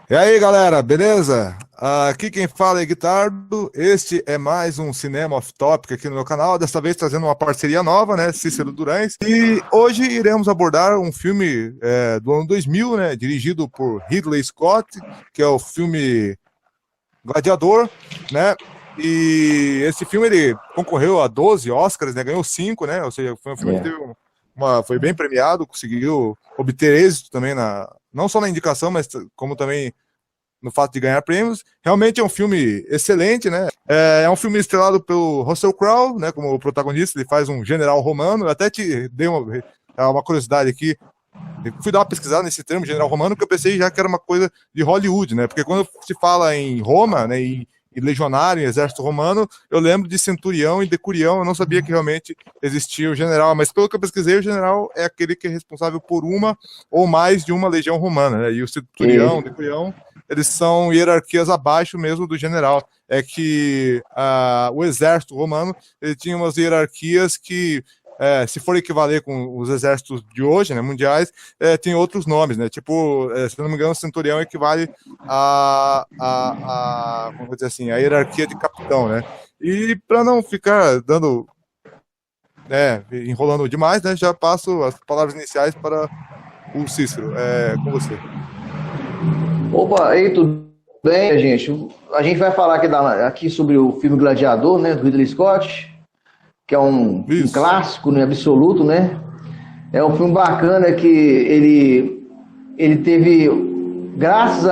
E aí, galera, beleza? Aqui quem fala é Guitardo. Este é mais um Cinema Off Topic aqui no meu canal, dessa vez trazendo uma parceria nova, né, Cícero Durães. E hoje iremos abordar um filme do ano 2000, né, dirigido por Ridley Scott, que é o filme Gladiador, né? E esse filme ele concorreu a 12 Oscars, né, ganhou 5, né? Ou seja, foi um filme que teve foi bem premiado, conseguiu obter êxito também não só na indicação, mas como também no fato de ganhar prêmios. Realmente é um filme excelente, né? É um filme estrelado pelo Russell Crowe, né, como protagonista. Ele faz um general romano. Eu até te dei uma curiosidade aqui. Eu fui dar uma pesquisada nesse termo, general romano, porque eu pensei já que era uma coisa de Hollywood, né? Porque quando se fala em Roma, né, e legionário, em exército romano, eu lembro de centurião e decurião. Eu não sabia que realmente existia o general, mas pelo que eu pesquisei, o general é aquele que é responsável por uma ou mais de uma legião romana, né? E o centurião, o decurião, eles são hierarquias abaixo mesmo do general. É que o exército romano, ele tinha umas hierarquias que, se for equivaler com os exércitos de hoje, né, mundiais, tem outros nomes, né? Tipo, se não me engano, o centurião equivale vamos dizer assim, a hierarquia de capitão, né? E para não ficar enrolando demais, né, já passo as palavras iniciais para o Cícero. Com você. Opa, aí, tudo bem, gente? A gente vai falar aqui sobre o filme Gladiador, né, do Ridley Scott, que é um clássico, né, absoluto, né? É um filme bacana que ele teve, graças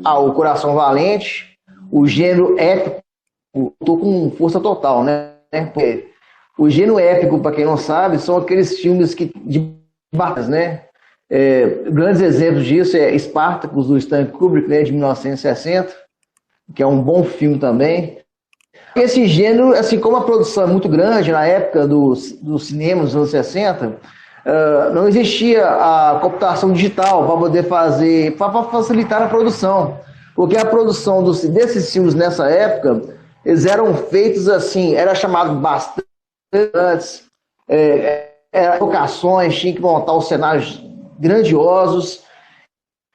ao Coração Valente, o gênero épico, tô com força total, né? Porque o gênero épico, para quem não sabe, são aqueles filmes de batalhas, né? Grandes exemplos disso é Spartacus, do Stanley Kubrick, né, de 1960, que é um bom filme também. Esse gênero, assim como a produção é muito grande na época do cinema dos anos 60, não existia a computação digital para poder para facilitar a produção, porque a produção desses filmes nessa época, eles eram feitos assim, era chamado bastante antes, locações, tinha que montar os cenários grandiosos.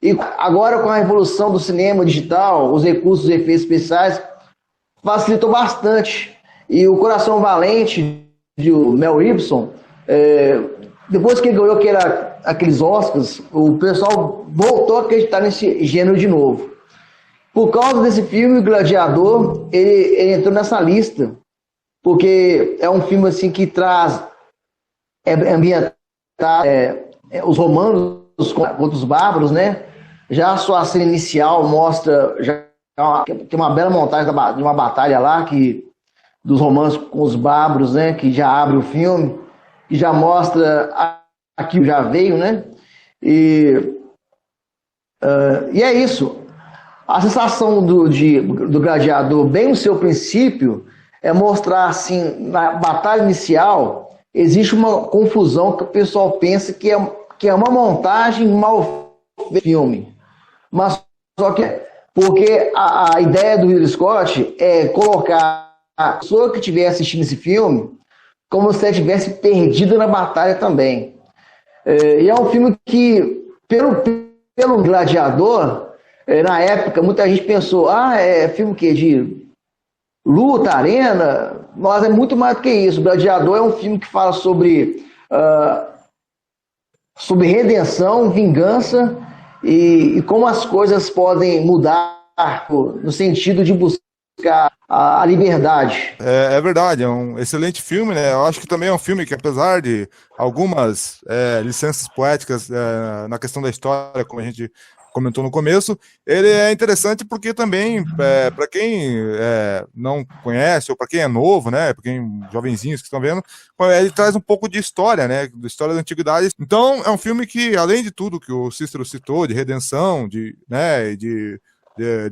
E agora, com a revolução do cinema digital, os recursos de efeitos especiais facilitou bastante. E o Coração Valente de Mel Gibson, depois que ele ganhou aqueles Oscars, o pessoal voltou a acreditar nesse gênero de novo. Por causa desse filme, o Gladiador, ele entrou nessa lista, porque é um filme assim que traz ambientar os romanos contra os bárbaros, né? Já a sua cena inicial mostra, já tem uma bela montagem de uma batalha lá dos romanos com os bárbaros, né? Que já abre o filme, que já mostra aqui já veio, né? E é isso. A sensação do Gladiador, bem no seu princípio, é mostrar assim, na batalha inicial, existe uma confusão que o pessoal pensa que é uma montagem mal feita do filme. Mas só que porque a ideia do Ridley Scott é colocar a pessoa que estiver assistindo esse filme como se ela tivesse perdido na batalha também. E é um filme que, pelo Gladiador, na época, muita gente pensou, é filme que de luta, arena, mas é muito mais do que isso. O Gladiador é um filme que fala sobre redenção, vingança e como as coisas podem mudar no sentido de buscar a liberdade. É verdade, é um excelente filme, né? Eu acho que também é um filme que, apesar de algumas licenças poéticas na questão da história, como a gente comentou no começo, ele é interessante porque também, para quem não conhece, ou para quem é novo, né, para quem jovenzinhos que estão vendo, ele traz um pouco de história, né, de história da antiguidade. Então, é um filme que, além de tudo que o Cícero citou, de redenção, de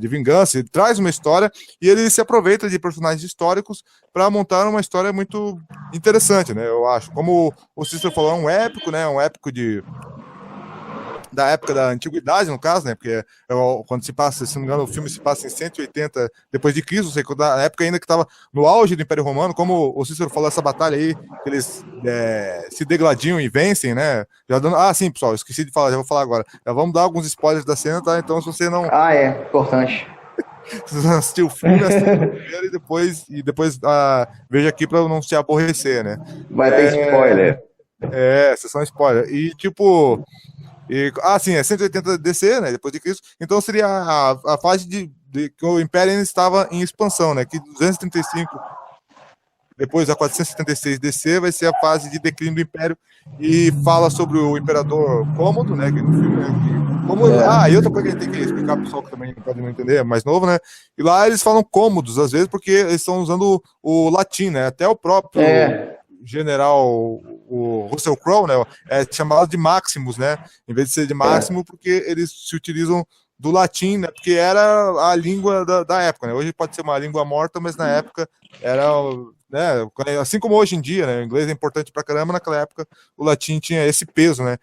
vingança, ele traz uma história e ele se aproveita de personagens históricos para montar uma história muito interessante, né, eu acho. Como o Cícero falou, é um épico, né, um épico da época da antiguidade, no caso, né? Porque quando se passa, se não me engano, o filme se passa em 180 depois de Cristo, sei, na época ainda que estava no auge do Império Romano, como o Cícero falou, essa batalha aí, que eles se degladiam e vencem, né? Já dando... Ah, sim, pessoal, esqueci de falar, já vou falar agora. Já vamos dar alguns spoilers da cena, tá? Então, se você não, Ah, é, importante. se você não assistiu o filme, assista primeiro e depois veja aqui para não se aborrecer, né? Vai ter spoiler. Sessão spoiler. E tipo. Sim, é 180 DC, né? Depois de Cristo. Então seria a fase de que o Império ainda estava em expansão, né? Que 235, depois a 476 DC, vai ser a fase de declínio do Império. E fala sobre o Imperador Cômodo, né? Que no filme, né? E outra coisa que a gente tem que explicar pro pessoal que também pode não entender, é mais novo, né? E lá eles falam cômodos, às vezes, porque eles estão usando o latim, né? Até o próprio general, o Russell Crowe, né? É chamado de Maximus, né? Em vez de ser de Máximo, porque eles se utilizam do latim, né? Porque era a língua da época, né? Hoje pode ser uma língua morta, mas na época era, né? Assim como hoje em dia, né? O inglês é importante pra caramba, naquela época o latim tinha esse peso, né?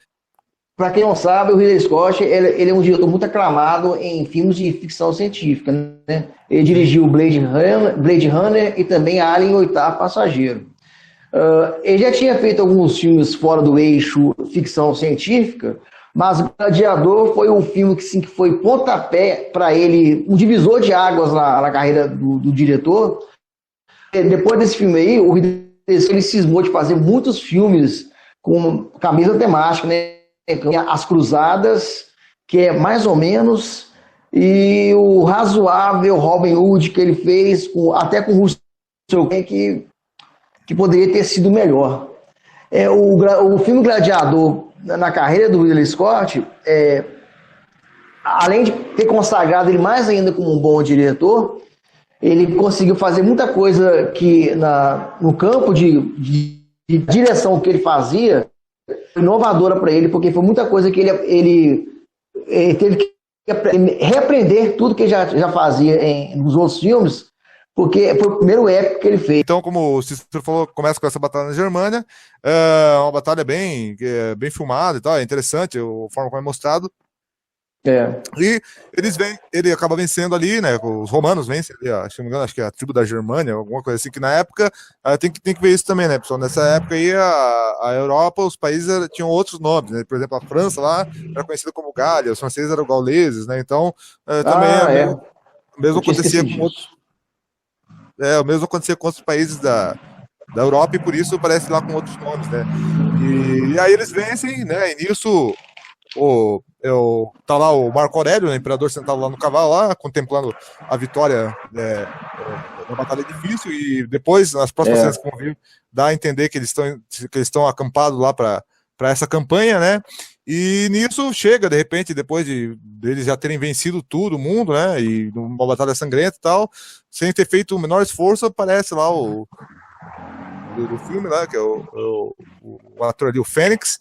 Para quem não sabe, o Ridley Scott ele é um diretor muito aclamado em filmes de ficção científica, né? Ele dirigiu Blade Runner e também Alien, o Oitavo Passageiro. Ele já tinha feito alguns filmes fora do eixo ficção científica, mas Gladiador foi um filme que foi pontapé para ele, um divisor de águas na carreira do diretor. Depois desse filme aí, o Ridley ele cismou de fazer muitos filmes com camisa temática, né? As Cruzadas, que é mais ou menos, e o razoável Robin Hood que ele fez, até com o Russell Crowe, que poderia ter sido melhor. O filme Gladiador, na carreira do Ridley Scott, além de ter consagrado ele mais ainda como um bom diretor, ele conseguiu fazer muita coisa que no campo de direção que ele fazia, inovadora para ele, porque foi muita coisa que ele teve que reaprender tudo que ele já fazia nos outros filmes, porque foi o primeiro épico que ele fez. Então, como o Cícero falou, começa com essa batalha na Germânia, uma batalha bem filmada e tal, é interessante a forma como é mostrado. E ele acaba vencendo ali, né? Os romanos vencem ali, se não me engano, acho que é a tribo da Germânia, alguma coisa assim, que na época tem que ver isso também, né, pessoal? Nessa época aí, a Europa, os países tinham outros nomes, né? Por exemplo, a França lá era conhecida como Gália, os franceses eram gauleses, né? Então, também o mesmo acontecia com outros. O mesmo acontecia com outros países da Europa, e por isso parece lá com outros nomes, né? E aí eles vencem, né? E nisso tá lá o Marco Aurélio, né, imperador, sentado lá no cavalo, lá, contemplando a vitória da batalha difícil, e depois, nas próximas cenas que vão vir, dá a entender que eles estão acampados lá para essa campanha, né? E nisso chega, de repente, depois deles já terem vencido todo mundo, né? E numa batalha sangrenta e tal, sem ter feito o menor esforço, aparece lá do filme, lá, que é o ator ali, o Fênix.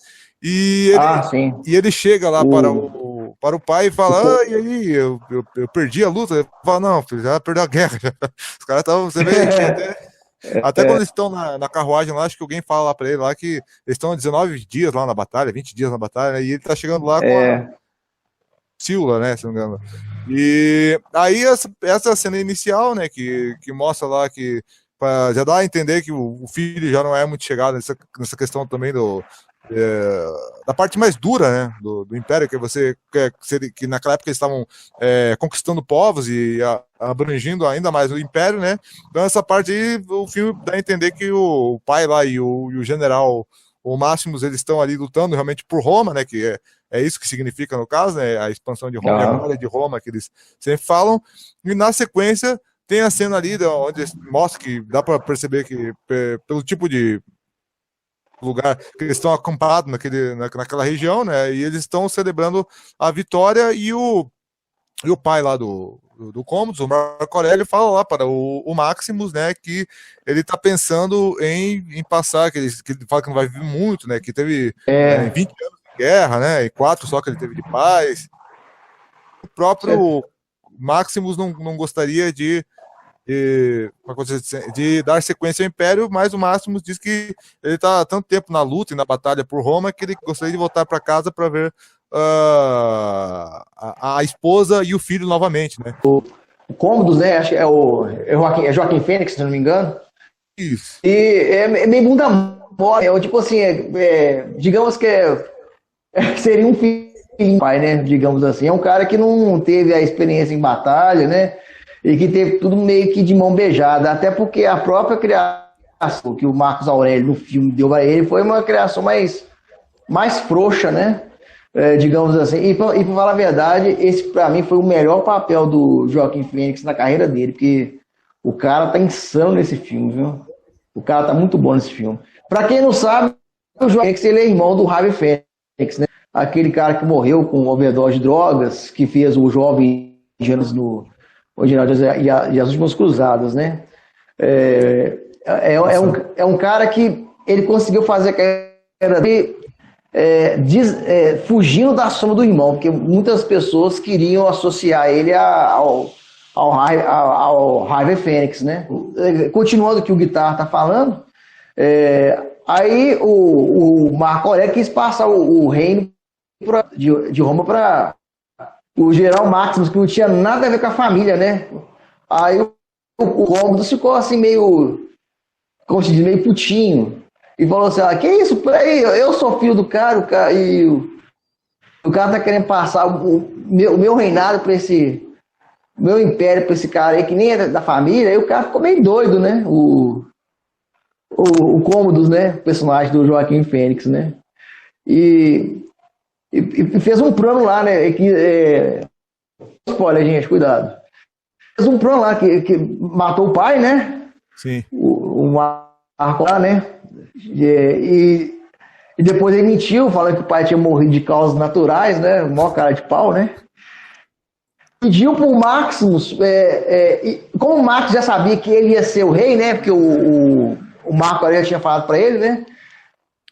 E ele chega lá para o pai e fala, e aí, eu perdi a luta. Ele fala, não, filho, já perdeu a guerra. Já. Os caras estavam, você vê, até quando eles estão na carruagem lá, acho que alguém fala lá para ele lá que eles estão 19 dias lá na batalha, 20 dias na batalha, e ele tá chegando lá com a Síula, né, se não me engano. E aí essa cena inicial, né, que mostra lá que já dá a entender que o filho já não é muito chegado nessa questão também da parte mais dura, né, do Império, que naquela época eles estavam conquistando povos e abrangindo ainda mais o Império, né? Então essa parte aí, o filme dá a entender que o pai lá e o general, o Máximos, eles estão ali lutando realmente por Roma, né, que é isso que significa no caso, né, a expansão de Roma, a glória de Roma, que eles sempre falam, e na sequência tem a cena ali onde mostra que dá para perceber que pelo tipo de lugar que eles estão acampados naquela região, né? E eles estão celebrando a vitória, e o pai lá do Commodus, o Marco Aurélio, fala lá para o Maximus, né, que ele está pensando em passar, que ele fala que não vai viver muito, né, que teve 20 anos de guerra, né, e 4 só que ele teve de paz. O próprio Maximus não gostaria de dar sequência ao Império, mas o Máximos diz que ele está há tanto tempo na luta e na batalha por Roma que ele gostaria de voltar para casa para ver a esposa e o filho novamente, né? O Cômodos, né? Acho que é Joaquim Fênix, se não me engano. Isso. E é meio bunda mole, tipo assim, digamos que seria um filho pai, né? Digamos assim. É um cara que não teve a experiência em batalha, né? E que teve tudo meio que de mão beijada, até porque a própria criação que o Marcos Aurélio no filme deu para ele foi uma criação mais frouxa, né? Digamos assim. E pra falar a verdade, esse para mim foi o melhor papel do Joaquim Fênix na carreira dele, porque o cara tá insano nesse filme, viu? O cara tá muito bom nesse filme. Para quem não sabe, o Joaquim Fênix ele é irmão do Harvey Fênix, né? Aquele cara que morreu com overdose de drogas, que fez o Jovem Gênesis no Original e as Últimas Cruzadas, né? É um cara que ele conseguiu fazer a carreira dele fugindo da sombra do irmão, porque muitas pessoas queriam associar ele ao Harvey Fênix, né? Continuando o que o Guitar tá falando, aí o Marco Aurélio quis passar o reino de Roma para o general Maximus, que não tinha nada a ver com a família, né? Aí o Rômulo ficou assim meio, como se diz, meio putinho. E falou assim, que isso? Peraí, eu sou filho do cara, e o cara tá querendo passar o meu reinado para esse, meu império para esse cara aí, que nem é da família. Aí o cara ficou meio doido, né? O Cômodos, né? O personagem do Joaquim Fênix, né? E fez um plano lá, né? Spoiler, gente, cuidado. Fez um plano lá que matou o pai, né? Sim. O Marco lá, né? E depois ele mentiu, falando que o pai tinha morrido de causas naturais, né? O maior cara de pau, né? Pediu pro Maximus, como o Max já sabia que ele ia ser o rei, né? Porque o Marco Aurélio tinha falado para ele, né?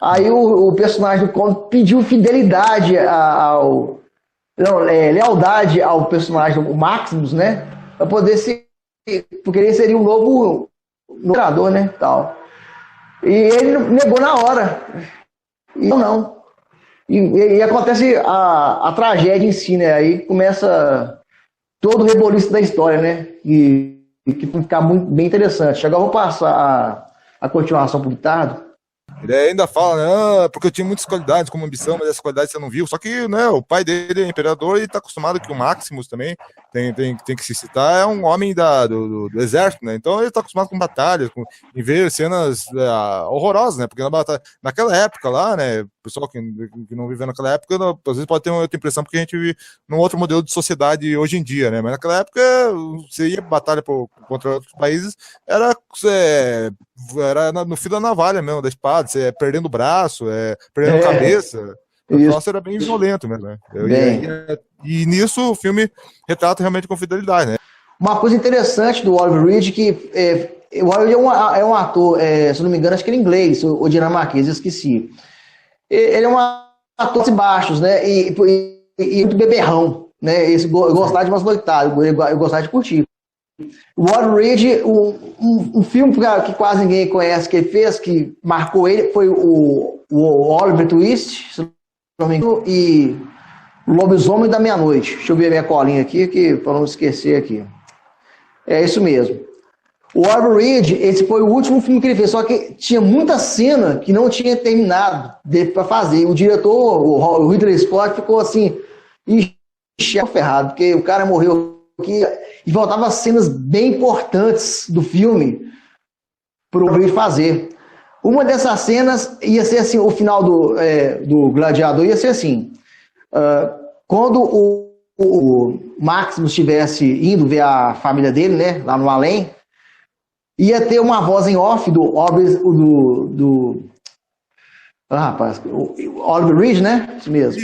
Aí o personagem do Conde pediu fidelidade lealdade ao personagem do Maximus, né? Para poder ser, porque ele seria um novo imperador, né? Tal. E ele negou na hora. E não. E acontece a tragédia em si, né? Aí começa todo o reboliço da história, né? E que fica bem interessante. Agora eu vou passar a continuação pro Guitardo. Ele ainda fala, né, porque eu tinha muitas qualidades como ambição, mas essas qualidades você não viu. Só que, né, o pai dele é imperador e tá acostumado que o Maximus também tem que se citar, é um homem do exército, né? Então ele tá acostumado com batalhas, em ver cenas horrorosas, né? Porque naquela época lá, né, o pessoal que não viveu naquela época, às vezes pode ter uma outra impressão, porque a gente vive num outro modelo de sociedade hoje em dia, né? Mas naquela época, você ia batalha contra outros países, era no fio da navalha mesmo, da espada, você perdendo o braço, perdendo a cabeça. O troço era bem violento mesmo, né? E nisso o filme retrata realmente com fidelidade, né? Uma coisa interessante do Oliver Reed, que o Oliver é um ator, se não me engano, acho que ele é inglês, ou dinamarquês, eu esqueci. Ele é um ator de baixos, né? E muito beberrão, né? Eu gostava de umas noitadas, eu gostava de curtir. O Oliver Reed, um filme que quase ninguém conhece que ele fez, que marcou ele, foi o Oliver Twist, se não me engano, e o Lobisomem da Meia-Noite. Deixa eu ver a minha colinha aqui, para não esquecer aqui. É isso mesmo. O Oliver Reed, esse foi o último filme que ele fez, só que tinha muita cena que não tinha terminado para fazer. O diretor, o Ridley Scott, ficou assim, ferrado, porque o cara morreu aqui e faltavam cenas bem importantes do filme para o Oliver Reed fazer. Uma dessas cenas ia ser assim, o final do Gladiador ia ser assim, quando o Maximus estivesse indo ver a família dele, né, lá no além, ia ter uma voz em off do Oliver Reed, né? Isso mesmo.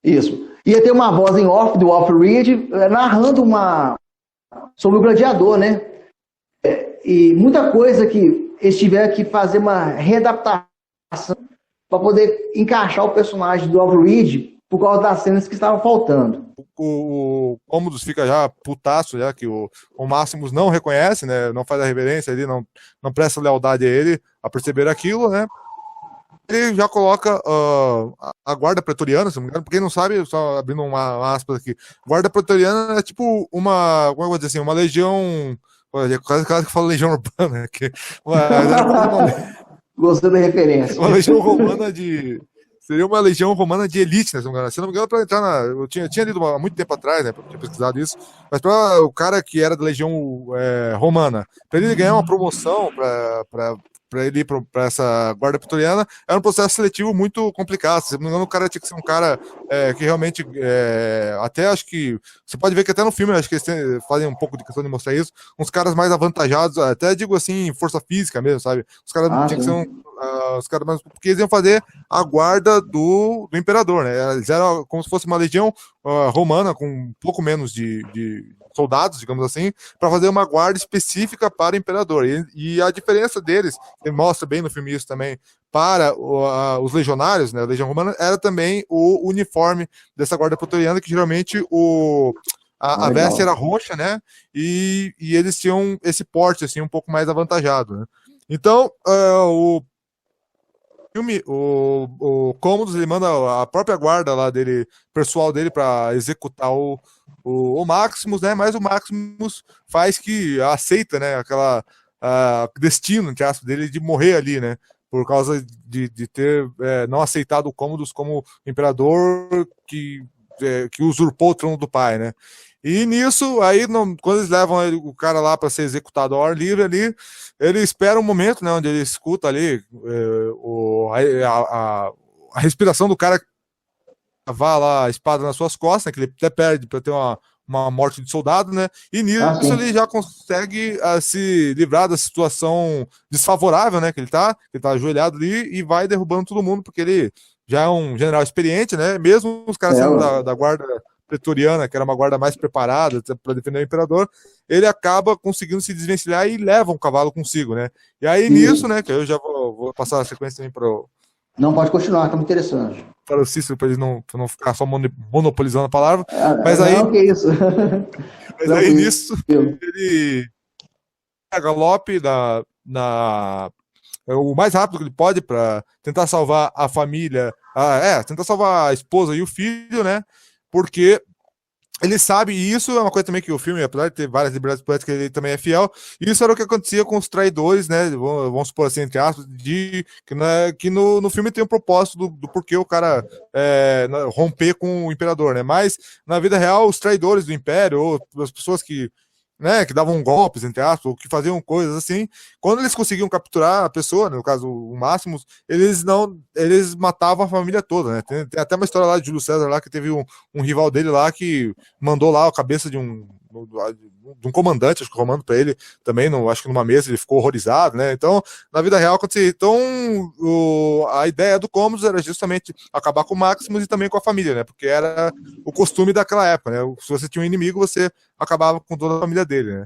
Isso. Ia ter uma voz em off do Oliver Reed narrando sobre o Gladiador, né? E muita coisa que eles tiveram que fazer uma readaptação para poder encaixar o personagem do Oliver Reed por causa das cenas que estavam faltando. O Cômodos fica já putaço, já que o Máximos não reconhece, né? Não faz a reverência, ele não presta lealdade a ele a perceber aquilo, né? ele já coloca a guarda pretoriana, se não me engano, pra quem não sabe, só abrindo uma aspas aqui, guarda pretoriana é tipo como eu vou dizer assim, uma legião, olha, quase que eu falo legião urbana, que, mas era quase Gostou da referência. uma legião romana seria uma legião romana de elite, né, se não me engano, para entrar eu tinha lido há muito tempo atrás, né, tinha pesquisado isso, mas para o cara que era da legião romana, para ele ganhar uma promoção para ele ir para essa guarda pretoriana, era um processo seletivo muito complicado. Se não me engano, o cara tinha que ser um cara que realmente, até acho que, você pode ver que até no filme, acho que eles fazem um pouco de questão de mostrar isso, uns caras mais avantajados, até digo assim, força física mesmo, sabe? Os caras tinham que ser os caras mais, porque eles iam fazer a guarda do imperador, né? Eles eram como se fosse uma legião romana com um pouco menos de soldados, digamos assim, para fazer uma guarda específica para o imperador. E a diferença deles, ele mostra bem no filme isso também, para os legionários, né, a legião romana, era também o uniforme dessa guarda pretoriana, que geralmente a veste era roxa, né, e eles tinham esse porte, assim, um pouco mais avantajado, né. Então, o Commodus, ele manda a própria guarda lá dele, pessoal dele, para executar o Maximus, né? Mas o Maximus faz que aceita, né? Aquela destino, entre aspas, dele de morrer ali, né? Por causa de ter não aceitado o Commodus como imperador que usurpou o trono do pai, né? E nisso, aí, quando eles levam o cara lá para ser executado ao ar livre ali, ele espera um momento, né, onde ele escuta ali a respiração do cara vá lá a espada nas suas costas, né, que ele até perde para ter uma morte de soldado, né? E nisso ele já consegue se livrar da situação desfavorável, né, que ele tá ajoelhado ali e vai derrubando todo mundo, porque ele já é um general experiente, né? Mesmo os caras sendo da guarda pretoriana, que era uma guarda mais preparada para defender o imperador, ele acaba conseguindo se desvencilhar e leva um cavalo consigo, né? E aí nisso, né, que eu já vou passar a sequência também para Não, pode continuar, tá muito interessante. Para o Cícero, para ele não ficar só monopolizando a palavra. Mas aí. Não, que isso. Mas aí nisso, ele galope o mais rápido que ele pode para tentar salvar a família, tentar salvar a esposa e o filho, né? Porque ele sabe, e isso é uma coisa também que o filme, apesar de ter várias liberdades poéticas, ele também é fiel. Isso era o que acontecia com os traidores, né? Vamos supor assim, entre aspas, que no filme tem um propósito do porquê o cara romper com o imperador, né? Mas na vida real, os traidores do império, ou as pessoas que davam golpes, entre aspas, ou que faziam coisas assim, quando eles conseguiam capturar a pessoa, no caso o Máximos, eles matavam a família toda, né? Tem até uma história lá de Júlio César lá, que teve um rival dele lá que mandou lá a cabeça de um comandante, acho que comando para ele também, acho que numa mesa ele ficou horrorizado, né? Então, na vida real, então a ideia do Commodus era justamente acabar com o Maximus e também com a família, né? Porque era o costume daquela época, né? Se você tinha um inimigo, você acabava com toda a família dele, né?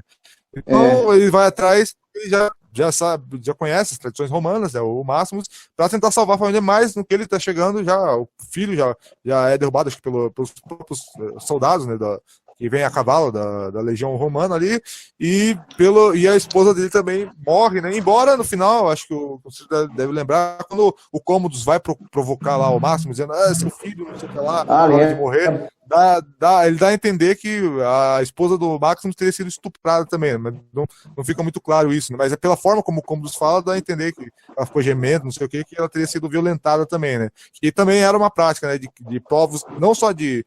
Então ele vai atrás e já sabe, já conhece as tradições romanas, né, o Máximos, para tentar salvar a família, mas no que ele está chegando, o filho já é derrubado, acho que pelos próprios soldados, né, que vem a cavalo da legião romana ali, e a esposa dele também morre, né? Embora no final, acho que você deve lembrar, quando o Commodus vai provocar lá o Máximo, dizendo, seu filho, não sei o que lá, na hora de morrer, ele dá a entender que a esposa do Maximus teria sido estuprada também, mas não fica muito claro isso, né? Mas é pela forma como o Commodus fala, dá a entender que ela ficou gemendo, não sei o que ela teria sido violentada também, né? E também era uma prática, né, de povos, não só de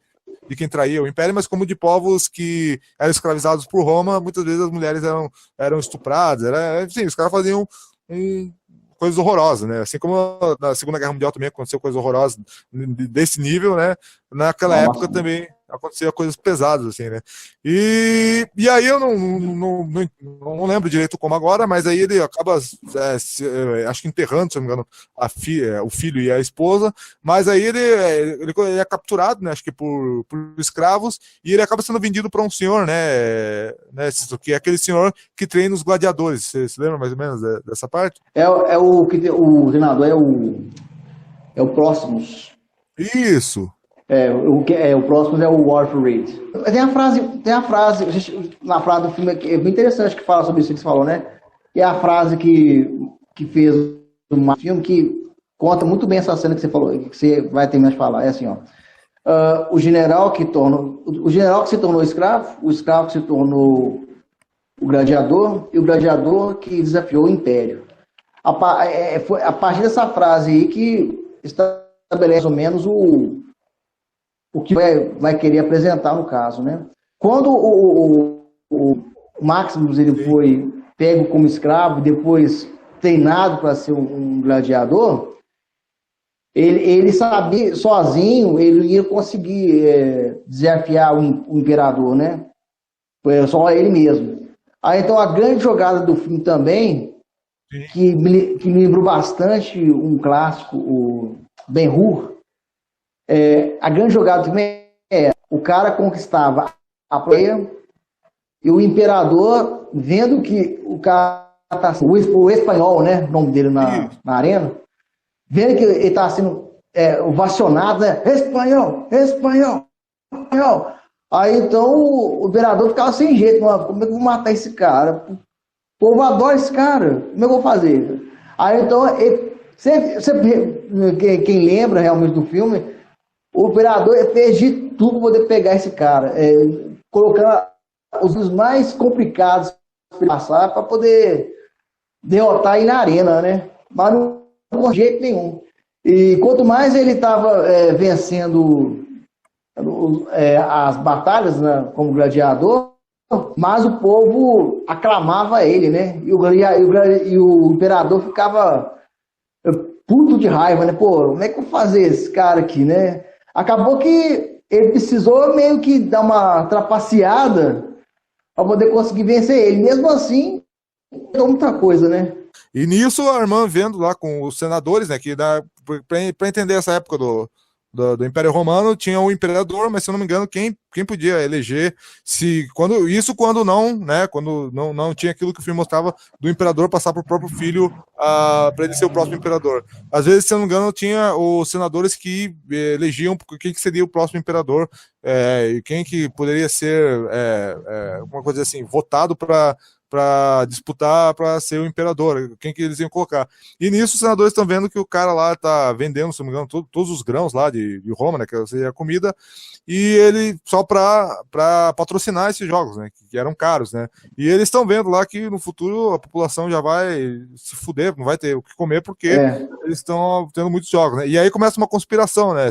quem traía o império, mas como de povos que eram escravizados por Roma, muitas vezes as mulheres eram estupradas, assim, os caras faziam coisas horrorosas, né? Assim como na Segunda Guerra Mundial também aconteceu coisas horrorosas desse nível, né? Naquela época também acontecia coisas pesadas, assim, né? E aí eu não lembro direito como agora, mas aí ele acaba, acho que enterrando, se não me engano, o filho e a esposa, mas aí ele é capturado, né? Acho que por escravos, e ele acaba sendo vendido para um senhor, né? Que é aquele senhor que treina os gladiadores. Você se lembra mais ou menos dessa parte? O treinador é o Próximos. Isso. O próximo é o Arthur Reed. Tem a frase na frase do filme que é bem interessante, que fala sobre isso que você falou, né? E é a frase que fez um filme que conta muito bem essa cena que você falou, que você vai terminar de falar. É assim, ó. O general que se tornou escravo, o escravo que se tornou o gladiador, e o gladiador que desafiou o império. Foi a partir dessa frase aí que estabelece mais ou menos o que vai querer apresentar no caso, né? Quando o Maximus ele foi pego como escravo, depois treinado para ser um gladiador, ele sabia, sozinho, ele ia conseguir desafiar o imperador, né? Foi só ele mesmo. Aí, então, a grande jogada do filme também, que me lembrou bastante um clássico, o Ben-Hur, a grande jogada também o cara conquistava a praia e o imperador, vendo que o cara tá, o espanhol, né, o nome dele na arena, vendo que ele está sendo ovacionado, né? Espanhol, espanhol, espanhol. Aí então o imperador ficava sem jeito, mano, como é que eu vou matar esse cara? O povo adora esse cara, como é que eu vou fazer? Aí então, quem lembra realmente do filme, o imperador fez de tudo para poder pegar esse cara, colocando os mais complicados para passar, para poder derrotar ele na arena, né? Mas não de jeito nenhum. E quanto mais ele estava vencendo as batalhas, né, como gladiador, mais o povo aclamava ele, né? E o imperador ficava puto de raiva, né? Pô, como é que eu vou fazer esse cara aqui, né? Acabou que ele precisou meio que dar uma trapaceada para poder conseguir vencer ele. Mesmo assim, deu muita coisa, né? E nisso a irmã vendo lá com os senadores, né, que para entender essa época do Império Romano, tinha o imperador, mas se eu não me engano, quem podia eleger, quando não, né, quando não tinha aquilo que o filme mostrava do imperador passar para o próprio filho para ele ser o próximo imperador. Às vezes, se eu não me engano, tinha os senadores que elegiam quem que seria o próximo imperador, e quem que poderia ser uma coisa assim, votado para disputar para ser o imperador, quem que eles iam colocar. E nisso os senadores estão vendo que o cara lá tá vendendo, se não me engano, todos os grãos lá de Roma, né, que seria a comida, e ele só para patrocinar esses jogos, né, que eram caros, né. E eles estão vendo lá que no futuro a população já vai se fuder, não vai ter o que comer porque eles estão tendo muitos jogos, né. E aí começa uma conspiração, né,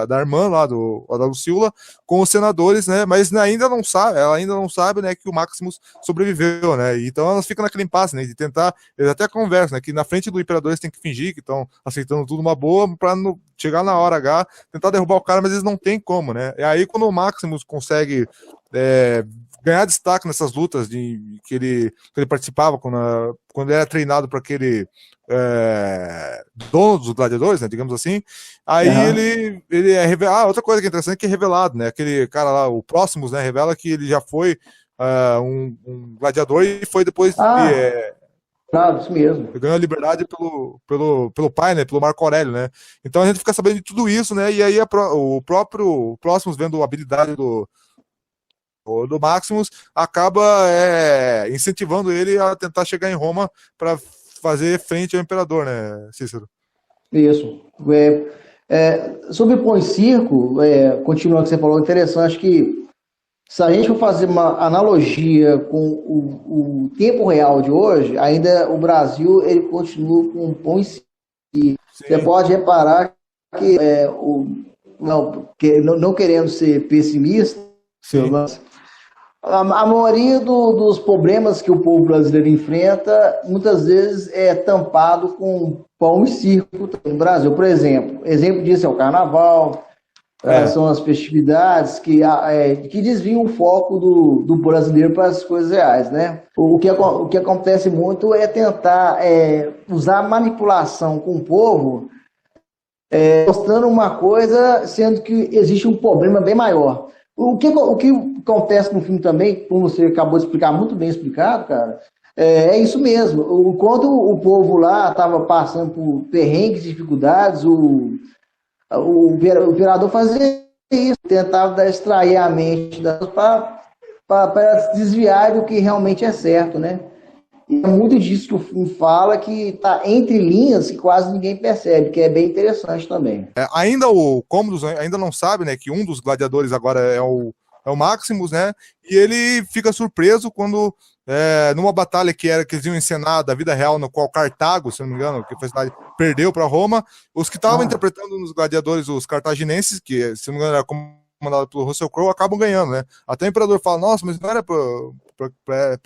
da irmã lá da Lucila com os senadores, né, mas ela ainda não sabe, né, que o Maximus sobreviveu, né. Então elas ficam naquele impasse, né, de tentar, eles até conversam, né, que na frente do imperador eles têm que fingir que estão aceitando tudo uma boa, para chegar na hora H, tentar derrubar o cara, mas eles não tem como, né. E aí quando o Maximus consegue ganhar destaque nessas lutas que ele participava quando ele era treinado para aquele dono dos gladiadores, né, digamos assim, aí ele é revelado. Outra coisa que é interessante é que é revelado, né, aquele cara lá, o Próximos, né, revela que ele já foi um gladiador e foi depois claro, isso mesmo. ganhou a liberdade pelo pai, né, pelo Marco Aurélio, né. Então a gente fica sabendo de tudo isso, né, e aí o próprio Próximos, vendo a habilidade do Maximus, acaba incentivando ele a tentar chegar em Roma para fazer frente ao imperador, né, Cícero? Isso. Sobre o pão e circo, continuando o que você falou, interessante que se a gente for fazer uma analogia com o tempo real de hoje, ainda o Brasil ele continua com pão e circo. Você pode reparar que, não querendo ser pessimista, mas a maioria dos problemas que o povo brasileiro enfrenta, muitas vezes é tampado com pão e circo no Brasil. Por exemplo disso é o carnaval, são as festividades que desviam o foco do brasileiro para as coisas reais, né? O que acontece muito é tentar usar manipulação com o povo, mostrando uma coisa, sendo que existe um problema bem maior. O que acontece no filme também, como você acabou de explicar, muito bem explicado, cara, é isso mesmo. Enquanto o povo lá estava passando por perrengues, dificuldades, o imperador fazia isso, tentava extrair a mente para desviar do que realmente é certo, né? E é muito disso que o filme fala, que tá entre linhas que quase ninguém percebe, que é bem interessante também. Ainda o Commodus ainda não sabe, né, que um dos gladiadores agora é o Maximus, né? E ele fica surpreso quando, numa batalha que eles iam encenar da vida real, no qual Cartago, se não me engano, que foi a cidade, perdeu para Roma, os que estavam interpretando nos gladiadores, os cartaginenses, que, se não me engano, era comandado pelo Russell Crowe, acabam ganhando, né? Até o imperador fala, nossa, mas não era para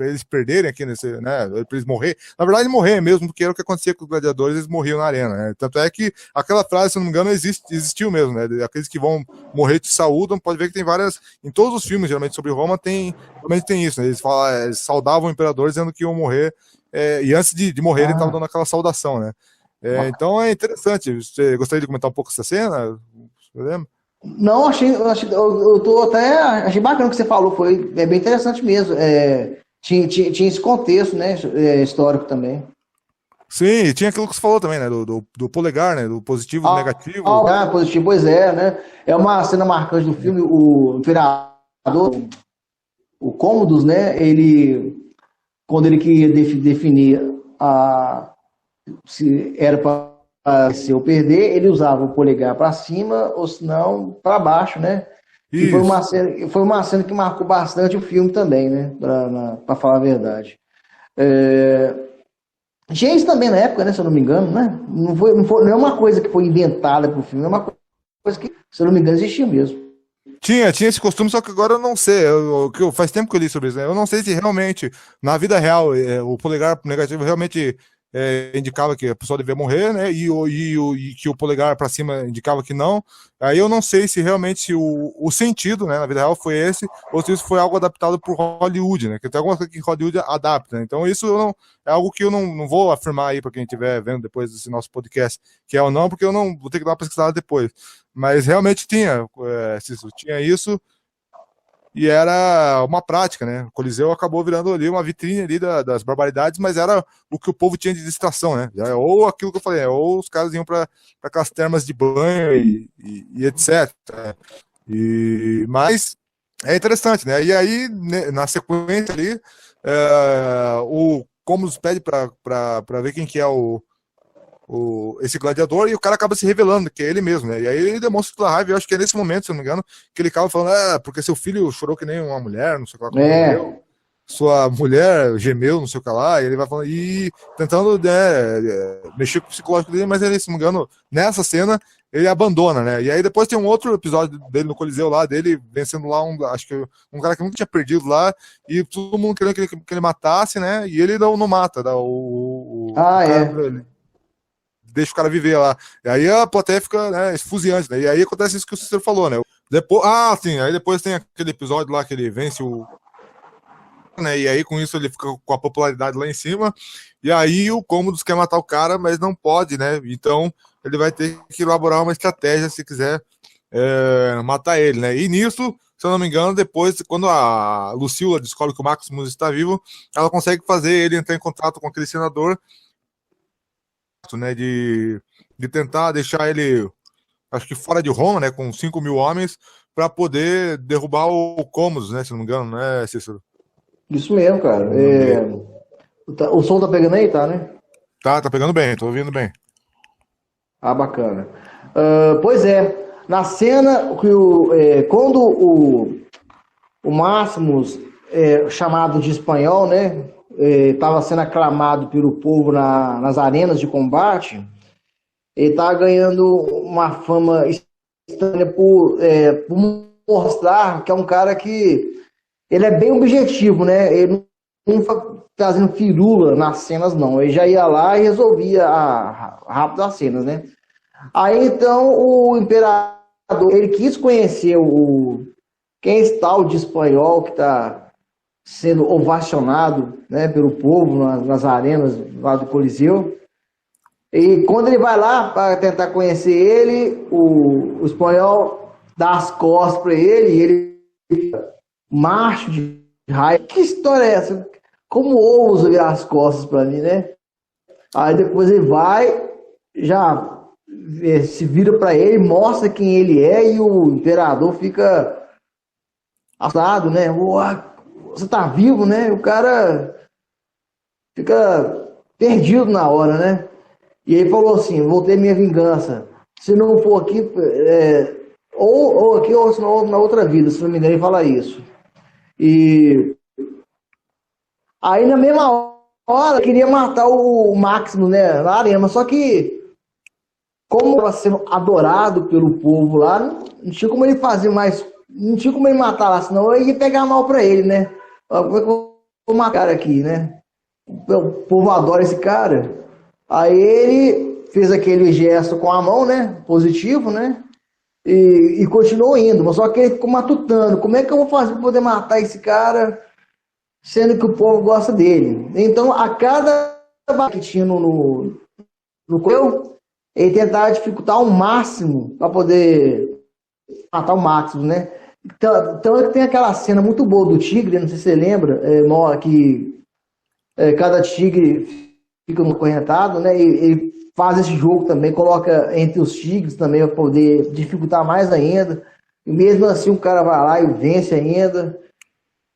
eles perderem aqui nesse, né? Para eles morrer. Na verdade, morrer mesmo, porque era o que acontecia com os gladiadores, eles morriam na arena, né? Tanto é que aquela frase, se não me engano, existiu mesmo, né? Aqueles que vão morrer te saúdam, pode ver que tem várias. Em todos os filmes, geralmente, sobre Roma, realmente tem isso, né? Eles saudavam o imperador dizendo que iam morrer, e antes de morrer, ele estava dando aquela saudação, né? Então é interessante. Você gostaria de comentar um pouco essa cena? Você lembra? Não, eu tô até, achei bacana o que você falou, é bem interessante mesmo. Tinha esse contexto, né, histórico também. Sim, e tinha aquilo que você falou também, né, do polegar, né, do positivo, do negativo. Positivo, pois é, né, é uma cena marcante do filme, o imperador, o Commodus, né, quando ele queria definir se era para se eu perder, ele usava o polegar para cima ou se não para baixo, né? Isso. E foi uma cena que marcou bastante o filme também, né? Para falar a verdade. Tinha isso também na época, né? Se eu não me engano, né? Não é uma coisa que foi inventada para o filme, é uma coisa que, se eu não me engano, existia mesmo. Tinha esse costume, só que agora eu não sei. Faz tempo que eu li sobre isso, né? Eu não sei se realmente, na vida real, o polegar negativo realmente indicava que a pessoa devia morrer, né? E que o polegar para cima indicava que não. Aí eu não sei se realmente o sentido, né, na vida real foi esse, ou se isso foi algo adaptado por Hollywood, né? Que tem alguma coisa que Hollywood adapta, né? Então isso é algo que eu não vou afirmar aí para quem estiver vendo depois desse nosso podcast, que é ou não, porque eu não vou ter que dar uma pesquisada depois. Mas realmente tinha isso. E era uma prática, né? O Coliseu acabou virando ali uma vitrine ali das barbaridades, mas era o que o povo tinha de distração, né? Ou aquilo que eu falei, ou os caras iam para aquelas termas de banho e etc. Mas é interessante, né? E aí, na sequência ali, o Commodus pede para ver quem que é esse gladiador, e o cara acaba se revelando que é ele mesmo, né? E aí ele demonstra toda a raiva, eu acho que é nesse momento, se não me engano, que ele acaba falando, porque seu filho chorou que nem uma mulher, não sei o que lá, sua mulher gemeu, não sei o que lá, e ele vai falando, e tentando, né, mexer com o psicológico dele, mas ele, se não me engano, nessa cena, ele abandona, né? E aí depois tem um outro episódio dele no Coliseu lá, dele vencendo lá acho que um cara que nunca tinha perdido lá, e todo mundo querendo que ele matasse, né? E ele não mata, o cara, deixa o cara viver lá. E aí a plateia fica, né, esfuziante, né? E aí acontece isso que o Cícero falou, né? Sim, aí depois tem aquele episódio lá que ele vence né? E aí com isso ele fica com a popularidade lá em cima. E aí o Commodus quer matar o cara, mas não pode, né? Então ele vai ter que elaborar uma estratégia se quiser matar ele, né? E nisso, se eu não me engano, depois, quando a Lucila descobre que o Maximus está vivo, ela consegue fazer ele entrar em contato com aquele senador, né, de tentar deixar ele, acho que fora de Roma, né, com 5.000 homens, para poder derrubar o Commodus, né, se não me engano, né, Cícero? Isso mesmo, cara. O som tá pegando aí, tá, né? Tá pegando bem, tô ouvindo bem. Bacana. Pois é, na cena que quando o Máximos, chamado de espanhol, né, estava sendo aclamado pelo povo nas arenas de combate, ele estava ganhando uma fama estranha por mostrar que é um cara que ele é bem objetivo, né? Ele não fica fazendo firula nas cenas, não. Ele já ia lá e resolvia rápido as cenas, né? Aí então o imperador, ele quis conhecer quem é esse tal de espanhol que está sendo ovacionado, né, pelo povo nas arenas lá do Coliseu. E quando ele vai lá para tentar conhecer ele, o espanhol dá as costas para ele e ele fica macho de raiva. Que história é essa? Como ousa virar as costas para mim, né? Aí depois ele vai, já se vira para ele, mostra quem ele é e o imperador fica assustado, né? Você tá vivo, né? O cara fica perdido na hora, né? E ele falou assim, vou ter minha vingança. Se não for aqui, ou aqui, ou se não, na outra vida, se não me engano, ele fala isso. E aí na mesma hora, eu queria matar o Máximo, né, na arena, só que como estava sendo adorado pelo povo lá, não tinha como ele fazer mais, não tinha como ele matar lá, senão eu ia pegar mal pra ele, né? Como é que eu vou matar aqui, né? O povo adora esse cara. Aí ele fez aquele gesto com a mão, né? Positivo, né? E continuou indo, mas só que ele ficou matutando. Como é que eu vou fazer para poder matar esse cara, sendo que o povo gosta dele? Então, a cada bala que tinha no corpo, ele tentava dificultar ao máximo para poder matar o Máximo, né? Então tem aquela cena muito boa do tigre, não sei se você lembra, que cada tigre fica no acorrentado, né? E faz esse jogo também, coloca entre os tigres também para poder dificultar mais ainda. E mesmo assim o cara vai lá e vence ainda.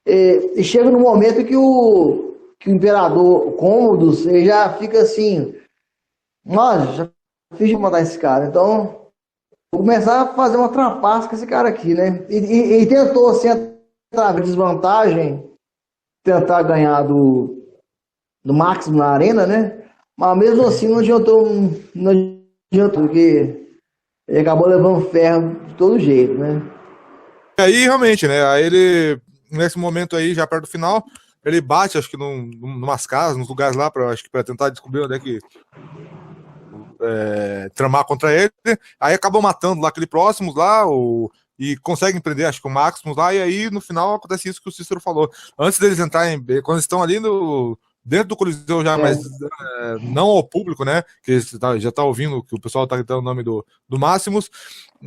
E chega no momento que o imperador Cômodos ele já fica assim, nossa, já fiz de matar esse cara, então vou começar a fazer uma trapaça com esse cara aqui, né? E tentou, assim, através de desvantagem, tentar ganhar do Máximo na arena, né? Mas mesmo assim não adiantou, porque ele acabou levando ferro de todo jeito, né? E aí, realmente, né? Aí ele, nesse momento aí, já perto do final, ele bate, acho que numas casas, nos lugares lá, acho que para tentar descobrir onde é que tramar contra ele. Aí acabam matando lá aquele próximos lá, e conseguem prender, acho que o Maximus lá, e aí no final acontece isso que o Cícero falou. Antes deles entrarem, quando estão ali dentro do Coliseu já, mas não ao público, né? Que já tá ouvindo que o pessoal tá gritando o nome do Maximus.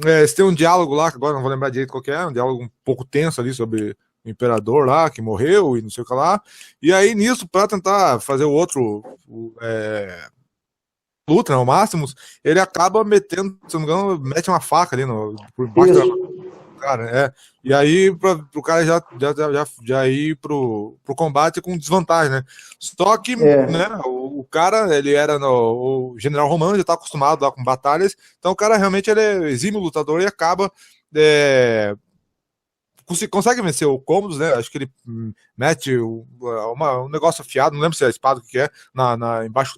Eles têm um diálogo lá, que agora não vou lembrar direito qual que é, um diálogo um pouco tenso ali sobre o imperador lá, que morreu e não sei o que lá. E aí nisso, para tentar fazer o outro luta, né, o Máximos, ele acaba metendo, se não me engano, mete uma faca ali por baixo da cara, e aí pro cara já ir pro combate com desvantagem, né? Só que, né, o cara, ele era o general romano, já tá acostumado lá com batalhas, então o cara realmente ele é exímio lutador e acaba consegue vencer o Cômodos, né? Acho que ele mete um negócio afiado, não lembro se é a espada que é, embaixo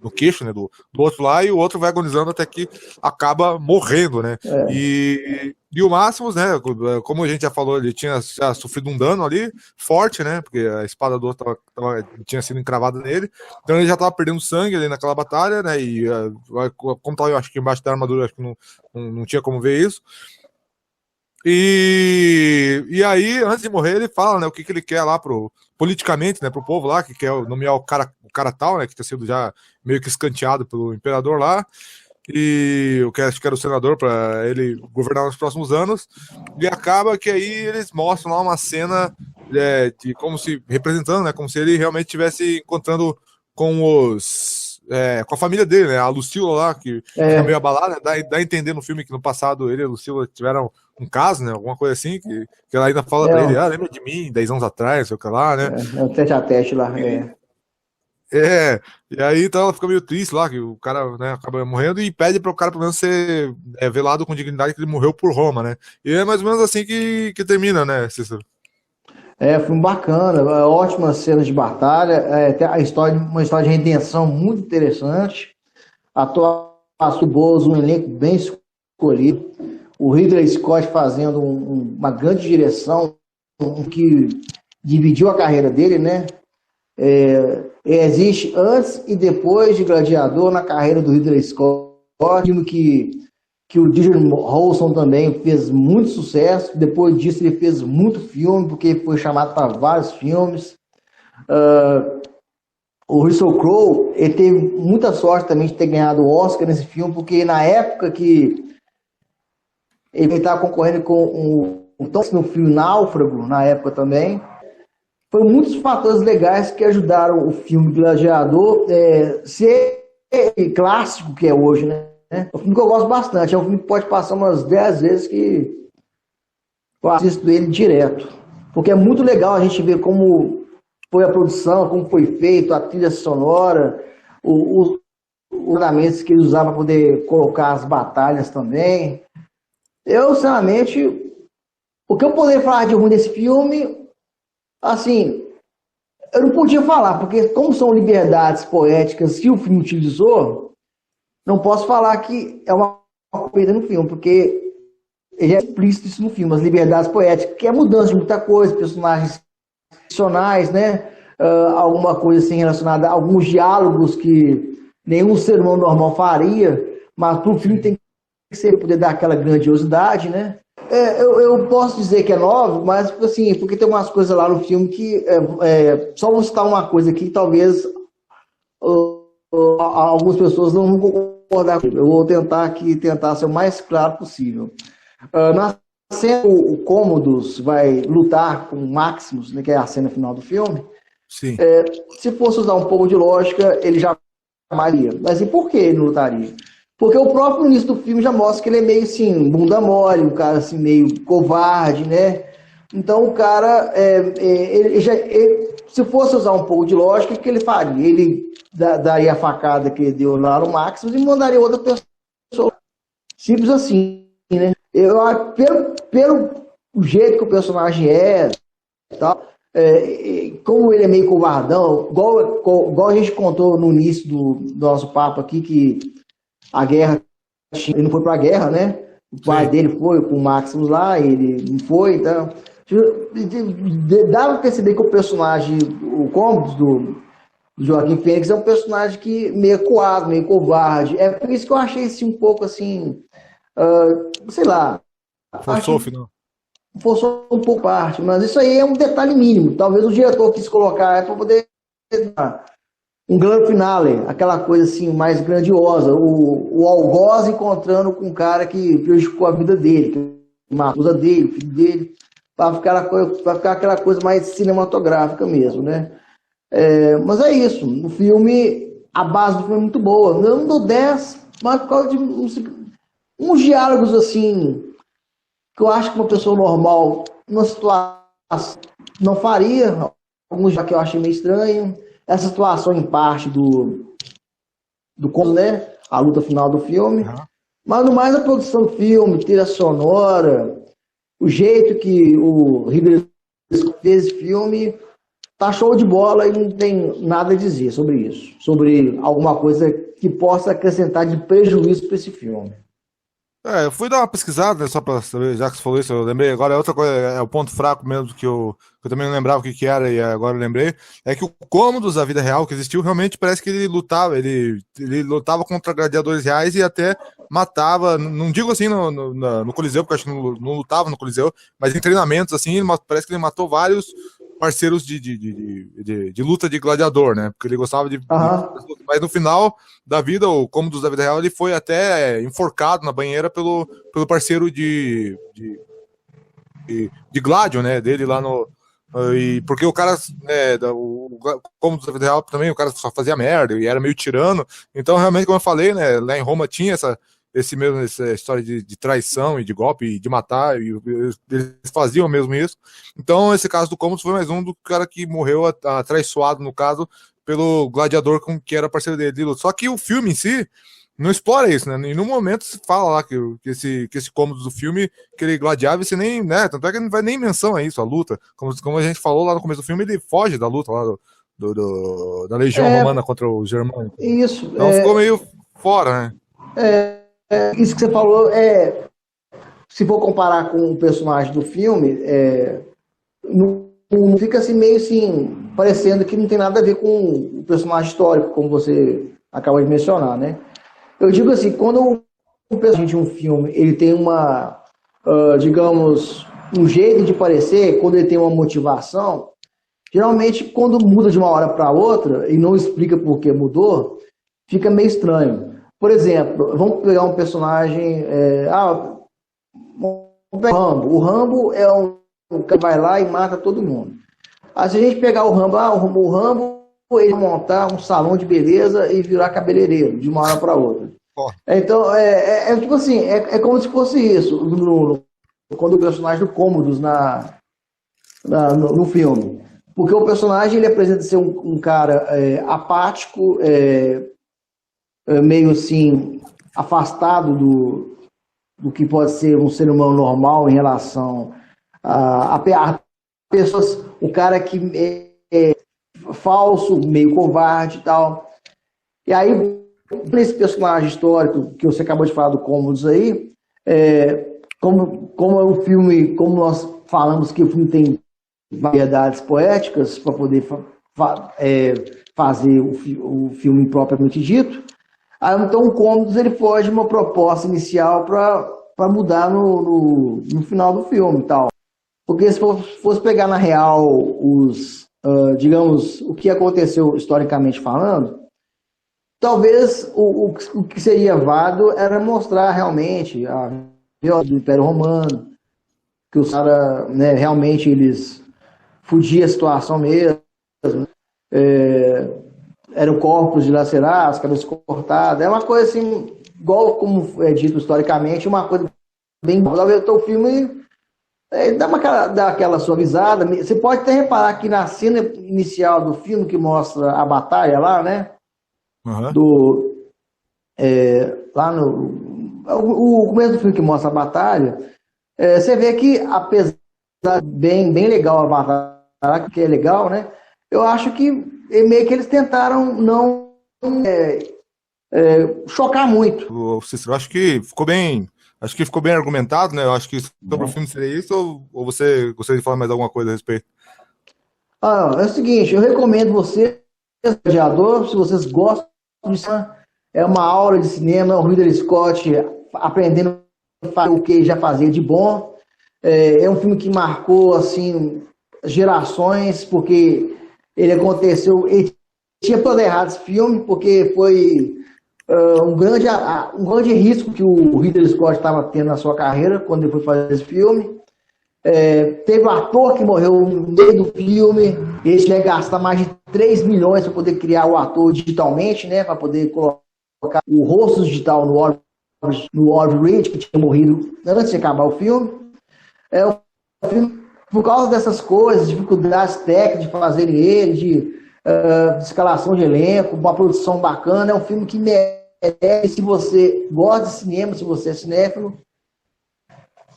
no queixo, né, do outro lá, e o outro vai agonizando até que acaba morrendo, né? E o Máximos, né, como a gente já falou, ele tinha sofrido um dano ali, forte, né, porque a espada do outro tinha sido encravada nele, então ele já estava perdendo sangue ali naquela batalha, né, e como tava, eu acho que embaixo da armadura, acho que não tinha como ver isso. E aí, antes de morrer, ele fala, né, o que ele quer lá politicamente, né, pro povo lá, que quer nomear o cara tal, né, que tinha sido já meio que escanteado pelo imperador lá, e o que acho que era o senador para ele governar nos próximos anos, e acaba que aí eles mostram lá uma cena de como se representando, né, como se ele realmente estivesse encontrando com com a família dele, né, a Lucila lá, que fica meio abalada, né, dá a entender no filme que no passado ele e a Lucila tiveram um caso, né, alguma coisa assim, que ela ainda fala pra ele, lembra de mim, 10 anos atrás, sei o que lá, né. Tete a tete lá, e aí então ela fica meio triste lá, que o cara, né, acaba morrendo e pede para o cara pelo menos ser velado com dignidade, que ele morreu por Roma, né. E é mais ou menos assim que termina, né, Cícero? Filme bacana, ótimas cenas de batalha, tem uma história de redenção muito interessante, atuação boas, um elenco bem escolhido, o Ridley Scott fazendo uma grande direção, que dividiu a carreira dele, né? Existe antes e depois de Gladiador na carreira do Ridley Scott, que o Didier Holson também fez muito sucesso. Depois disso ele fez muito filme, porque foi chamado para vários filmes. O Russell Crowe, ele teve muita sorte também de ter ganhado o Oscar nesse filme, porque na época que ele estava concorrendo com no filme Náufrago, na época também, foi muitos fatores legais que ajudaram o filme Gladiador ser clássico que é hoje, né? É um filme que eu gosto bastante, é um filme que pode passar umas 10 vezes que eu assisto ele direto. Porque é muito legal a gente ver como foi a produção, como foi feito, a trilha sonora, os ornamentos que ele usava para poder colocar as batalhas também. Eu, sinceramente, o que eu poderia falar de ruim desse filme, assim, eu não podia falar, porque como são liberdades poéticas que o filme utilizou, não posso falar que é uma coisa no filme, porque ele é explícito isso no filme, as liberdades poéticas, que é mudança de muita coisa, personagens ficcionais, né? Alguma coisa assim relacionada a alguns diálogos que nenhum ser humano normal faria, mas para o filme tem que ser poder dar aquela grandiosidade, né? Eu posso dizer que é 9, mas assim, porque tem umas coisas lá no filme que só vou citar uma coisa aqui, talvez algumas pessoas não vão concordar comigo. Eu vou tentar ser o mais claro possível. Na cena, o Cômodos vai lutar com o Maximus, né, que é a cena final do filme. Sim. Se fosse usar um pouco de lógica, ele jamais ia. Mas e por que ele não lutaria? Porque o próprio início do filme já mostra que ele é meio assim, bunda mole, um cara assim, meio covarde, né? Então o cara, se fosse usar um pouco de lógica, o que ele faria? Ele daria a facada que ele deu lá no Maximus e mandaria outra pessoa. Simples assim, né? Pelo jeito que o personagem é, tal, como ele é meio covardão, igual a gente contou no início do nosso papo aqui, que a guerra, ele não foi pra guerra, né? O pai dele foi com o Maximus lá, ele não foi, então. Dá pra perceber que o personagem, o Cômodos do Joaquim Fênix, é um personagem que meio coado, meio covarde. É por isso que eu achei assim, um pouco assim, sei lá. Forçou o final. Forçou um pouco parte, mas isso aí é um detalhe mínimo. Talvez o diretor quis colocar para poder dar um grande finale, aquela coisa assim mais grandiosa. O algoz encontrando com um cara que prejudicou a vida dele, que matou a dele, o filho dele, para ficar aquela coisa mais cinematográfica mesmo, né? Mas é isso. O filme, a base do filme é muito boa. Eu não dou 10, mas por causa de uns diálogos assim, que eu acho que uma pessoa normal, numa situação, não faria, alguns já que eu achei meio estranho. Essa situação em parte do como, né? A luta final do filme. Uhum. Mas no mais a produção do filme, trilha sonora, o jeito que o Ridley fez esse filme, tá show de bola e não tem nada a dizer sobre isso. Sobre alguma coisa que possa acrescentar de prejuízo para esse filme. Eu fui dar uma pesquisada, né, só pra saber, já que você falou isso, eu lembrei. Agora é outra coisa, é o ponto fraco mesmo que eu também não lembrava o que era, e agora eu lembrei. É que o Cômodos da vida real que existiu, realmente parece que ele lutava contra gladiadores reais e até matava, não digo assim no Coliseu, porque eu acho que não lutava no Coliseu, mas em treinamentos, assim, parece que ele matou vários parceiros de luta de gladiador, né? Porque ele gostava de mas no final da vida, o Cômodos da vida real, ele foi até enforcado na banheira pelo parceiro de Gládio, né? Dele lá no... E porque o cara, o Cômodos da vida real também, o cara só fazia merda e era meio tirano. Então, realmente, como eu falei, né? Lá em Roma tinha essa história de traição e de golpe e de matar, e eles faziam mesmo isso. Então, esse caso do Cômodos foi mais um do cara que morreu atraiçoado, no caso, pelo gladiador que era parceiro dele de luta. Só que o filme em si não explora isso, né? Em nenhum momento se fala lá que esse Cômodos do filme, que ele gladiava, e você nem, né? Tanto é que não vai nem menção a isso, a luta. Como a gente falou lá no começo do filme, ele foge da luta lá da Legião Romana contra os germânicos. Isso. Então ficou meio fora, né? Isso que você falou, se for comparar com o personagem do filme, não fica assim meio assim, parecendo que não tem nada a ver com o personagem histórico, como você acabou de mencionar, né? Eu digo assim, quando o personagem de um filme, ele tem uma, digamos, um jeito de parecer, quando ele tem uma motivação, geralmente quando muda de uma hora para outra e não explica por que mudou, fica meio estranho. Por exemplo, vamos pegar um personagem, vamos pegar o Rambo. O Rambo é um que vai lá e mata todo mundo. Aí se a gente pegar o Rambo, o Rambo ele vai montar um salão de beleza e virar cabeleireiro de uma hora para outra. Então, tipo assim, é como se fosse isso, quando o personagem do Cômodos no filme. porque o personagem ele apresenta ser um cara apático, meio assim, afastado do que pode ser um ser humano normal em relação a pessoas, um cara que é falso, meio covarde e tal. E aí, esse personagem histórico que você acabou de falar do Cômodos aí, como é um filme, como nós falamos que o filme tem variedades poéticas para poder fazer o filme propriamente dito, então o Cômodos ele foge de uma proposta inicial para mudar no final do filme e tal. Porque se fosse pegar na real digamos, o que aconteceu historicamente falando, talvez o que seria válido era mostrar realmente a violência do Império Romano, que os caras, né, realmente eles fugiam a situação mesmo, eram corpos dilacerados, cabeças cortadas, é uma coisa assim, igual como é dito historicamente, uma coisa bem... Talvez o filme dá aquela suavizada. Você pode até reparar que na cena inicial do filme, que mostra a batalha lá, né? Uhum. Lá o começo do filme que mostra a batalha, você vê que, apesar de bem legal a batalha, que é legal, né? Eu acho que meio que eles tentaram não chocar muito. Cícero, acho que ficou bem argumentado, né? Eu acho que sobre o filme seria isso, ou você gostaria de falar mais alguma coisa a respeito? É o seguinte, eu recomendo você, gladiador, se vocês gostam de cinema, é uma aula de cinema, o Ridley Scott aprendendo a fazer o que já fazia de bom. É um filme que marcou assim gerações, porque ele aconteceu, ele tinha todo errado esse filme, porque foi um grande risco que o Ridley Scott estava tendo na sua carreira quando ele foi fazer esse filme. Teve um ator que morreu no meio do filme, ele tinha que gastar mais de 3 milhões para poder criar o ator digitalmente, né, para poder colocar o rosto digital no Oliver Reed, que tinha morrido antes de acabar o filme. O filme, por causa dessas coisas, dificuldades técnicas de fazerem ele, de escalação de elenco, uma produção bacana, é um filme que merece. Se você gosta de cinema, se você é cinéfilo,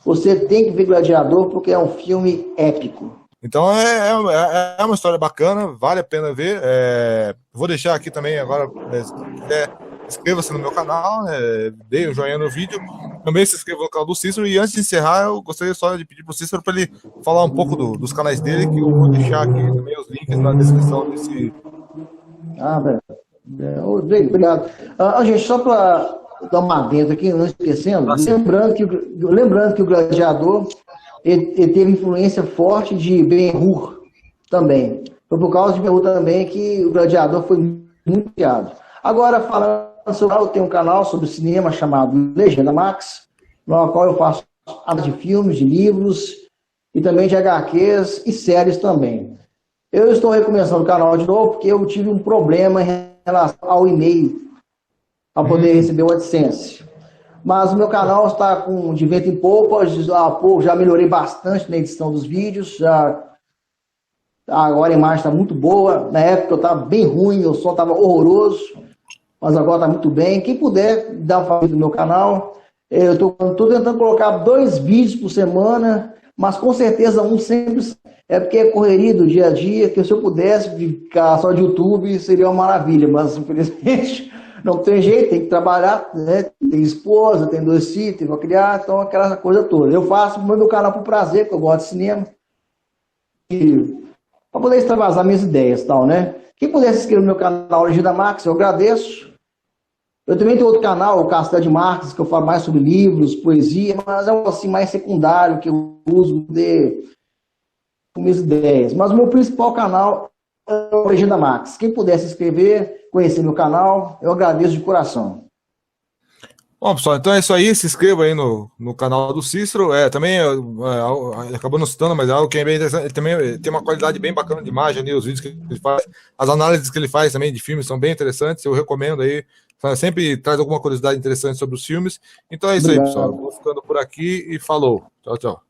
você tem que ver Gladiador, porque é um filme épico. Então é uma história bacana, vale a pena ver. Vou deixar aqui também agora, se quiser, inscreva-se no meu canal, né, dê um joinha no vídeo, também se inscreva no canal do Cícero, e antes de encerrar, eu gostaria só de pedir para o Cícero para ele falar um pouco dos canais dele, que eu vou deixar aqui também os links na descrição desse... Obrigado. Gente, só para dar uma adendo aqui, não esquecendo, lembrando que o Gladiador ele teve influência forte de Ben-Hur também. Foi por causa de Ben-Hur também que o Gladiador foi muito criado. Agora, falando sobre, eu tenho um canal sobre cinema chamado Legenda Max, no qual eu faço análise de filmes, de livros e também de HQs e séries também. Eu estou recomeçando o canal de novo porque eu tive um problema em relação ao e-mail para poder receber o AdSense. Mas o meu canal está de vento em popa, já melhorei bastante na edição dos vídeos, agora a imagem está muito boa. Na época eu estava bem ruim, o som estava horroroso, mas agora está muito bem. Quem puder dar um favor no meu canal, eu estou tentando colocar 2 vídeos por semana, mas com certeza um sempre, porque é correria do dia a dia, que se eu pudesse ficar só de YouTube seria uma maravilha, mas infelizmente não tem jeito, tem que trabalhar, né? Tem esposa, tem 2 filhos, tem que criar, então aquela coisa toda. Eu faço o meu canal por prazer, porque eu gosto de cinema, e para poder extravasar minhas ideias e tal, né? Quem puder se inscrever no meu canal Legenda Max, eu agradeço. Eu também tenho outro canal, o Castelo de Marques, que eu falo mais sobre livros, poesia, mas é um assim mais secundário, que eu uso com minhas ideias. Mas o meu principal canal é o Legenda Max. Quem puder se inscrever, conhecer meu canal, eu agradeço de coração. Bom, pessoal, então é isso aí. Se inscreva aí no canal do Cícero. Também acabou não citando, mas é algo que é bem interessante. Ele também tem uma qualidade bem bacana de imagem ali, os vídeos que ele faz, as análises que ele faz também de filmes são bem interessantes. Eu recomendo aí. Sempre traz alguma curiosidade interessante sobre os filmes. Então é isso aí, pessoal. Eu vou ficando por aqui e falou. Tchau, tchau.